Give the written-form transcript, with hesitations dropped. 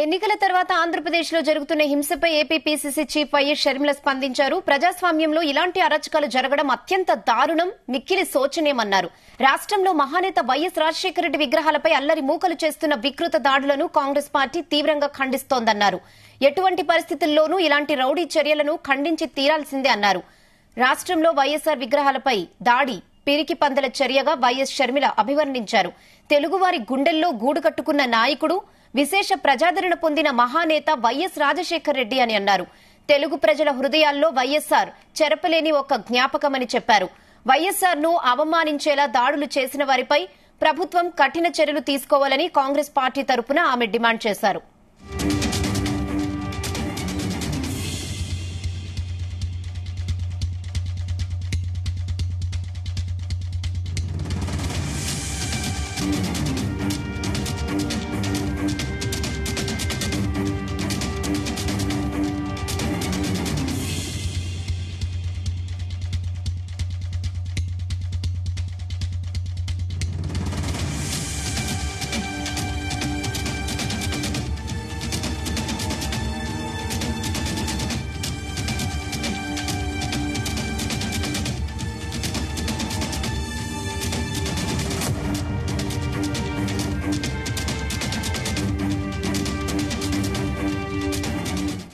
ఎన్నికల తర్వాత ఆంధ్రప్రదేశ్ లో జరుగుతున్న హింసపై AP PCC chief YS Sharmila స్పందించారు. ప్రజాస్వామ్యంలో ఇలాంటి అరాచకాలు జరగడం అత్యంత దారుణం, మిక్కిలి శోచనీయమన్నారు. రాష్ట్రంలో మహానేత వైఎస్ రాజశేఖర రెడ్డి విగ్రహాలపై అల్లరి మూకలు చేస్తున్న వికృత దాడులను కాంగ్రెస్ పార్టీ తీవ్రంగా ఖండిస్తోందన్నారు. ఎటువంటి పరిస్థితుల్లోనూ ఇలాంటి రౌడీ చర్యలను ఖండించి తీరాల్సిందే అన్నారు. రాష్ట్రంలో వైఎస్ఆర్ విగ్రహాలపై దాడి పిరికి పందల చర్యగా వైఎస్ షర్మిల అభివర్ణించారు. తెలుగువారి గుండెల్లో గూడు కట్టుకున్న నాయకుడు, విశేష ప్రజాదరణ పొందిన మహానేత వైఎస్ రాజశేఖర రెడ్డి అని అన్నారు. తెలుగు ప్రజల హృదయాల్లో వైఎస్ఆర్ చెరపలేని ఒక జ్ఞాపకమని చెప్పారు. వైఎస్ఆర్ ను అవమానించేలా దాడులు చేసిన వారిపై ప్రభుత్వం కఠిన చర్యలు తీసుకోవాలని కాంగ్రెస్ పార్టీ తరపున ఆమె డిమాండ్ చేశారు.